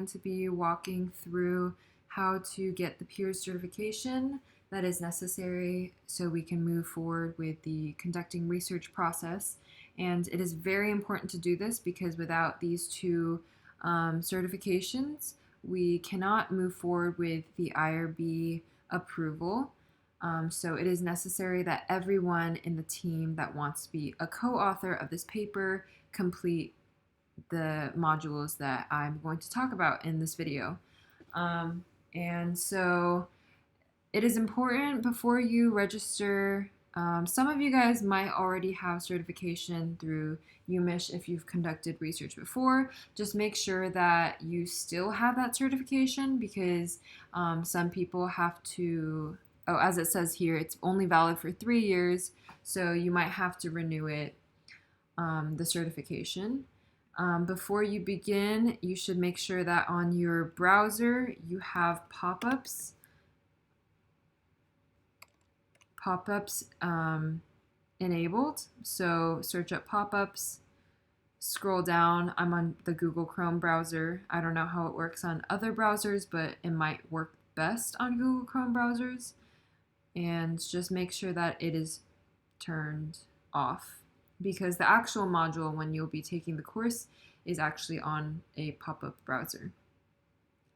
going to be walking through how to get the PEERS certification that is necessary so we can move forward with the conducting research process. And it is very important to do this because without these two certifications, we cannot move forward with the IRB approval. So it is necessary that everyone in the team that wants to be a co-author of this paper complete the modules that I'm going to talk about in this video. And so it is important before you register. Some of you guys might already have certification through UMICH if you've conducted research before. Just make sure that you still have that certification because some people have to, as it says here, it's only valid for 3 years, so you might have to renew it, the certification. Before you begin, you should make sure that on your browser you have pop-ups enabled. So search up pop-ups, scroll down. I'm on the Google Chrome browser. I don't know how it works on other browsers, but it might work best on Google Chrome browsers. And just make sure that it is turned off because the actual module when you'll be taking the course is actually on a pop-up browser.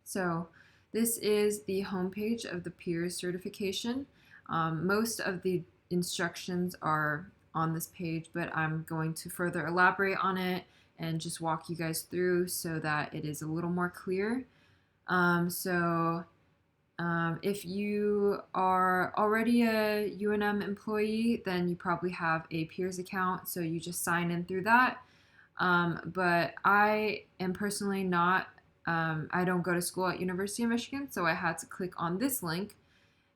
So this is the homepage of the PEERS certification. Most of the instructions are on this page, but I'm going to further elaborate on it and just walk you guys through so that it is a little more clear. If you are already a UNM employee, then you probably have a PEERS account, so you just sign in through that. But I am personally not, I don't go to school at University of Michigan, so I had to click on this link.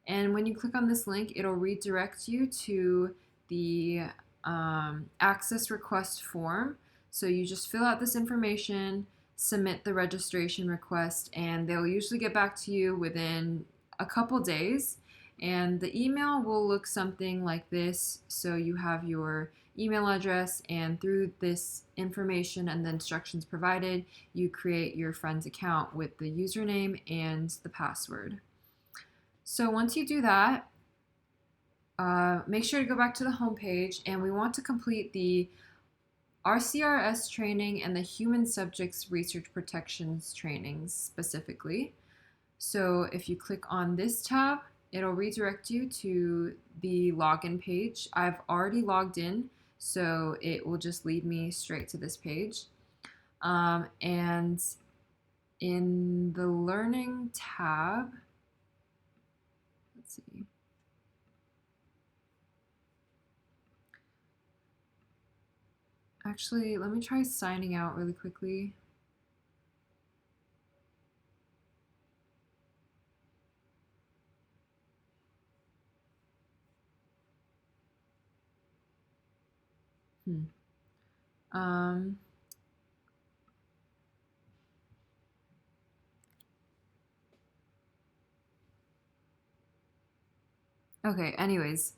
And when you click on this link, it'll redirect you to the access request form. So you just fill out this information, submit the registration request, and they'll usually get back to you within a couple days. And the email will look something like this. So you have your email address, and through this information and the instructions provided, you create your friend's account with the username and the password. So once you do that, make sure to go back to the home page, and we want to complete the RCRS training and the human subjects research protections trainings specifically. So if you click on this tab, it'll redirect you to the login page. I've already logged in, so it will just lead me straight to this page. And in the learning tab, let's see. Actually, let me try signing out really quickly. Okay, anyways,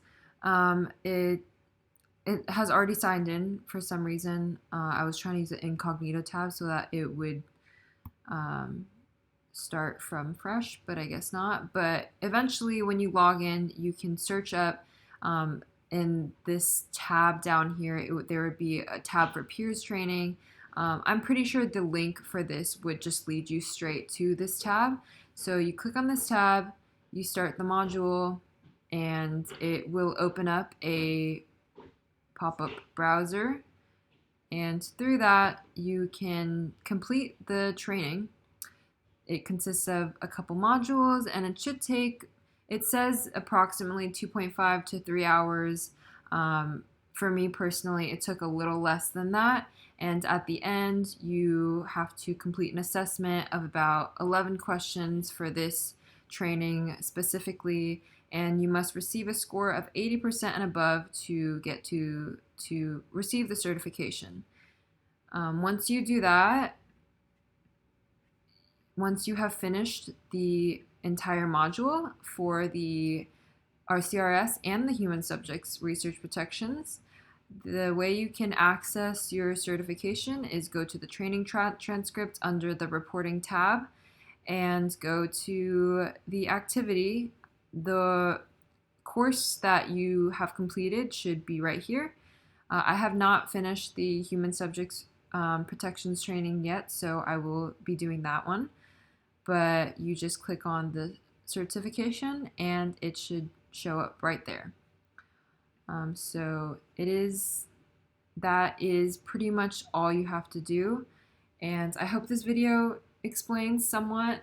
it has already signed in for some reason. I was trying to use the incognito tab so that it would start from fresh, but I guess not. But eventually when you log in, you can search up in this tab down here, there would be a tab for PEERS training. I'm pretty sure the link for this would just lead you straight to this tab. So you click on this tab, you start the module, and it will open up a pop-up browser, and through that you can complete the training. It consists of a couple modules, and it should take, it says approximately 2.5 to 3 hours. For me personally, it took a little less than that, and at the end you have to complete an assessment of about 11 questions for this training specifically, and you must receive a score of 80% and above to get to receive the certification. Once you do that, once you have finished the entire module for the RCRS and the human subjects research protections, The way you can access your certification is go to the training transcript under the reporting tab and go to the activity. The course that you have completed should be right here. I have not finished the human subjects protections training yet, so I will be doing that one. But you just click on the certification and it should show up right there. So that is pretty much all you have to do. And I hope this video explains somewhat.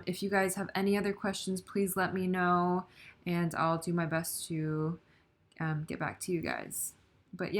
If you guys have any other questions, please let me know and I'll do my best to get back to you guys. But yeah.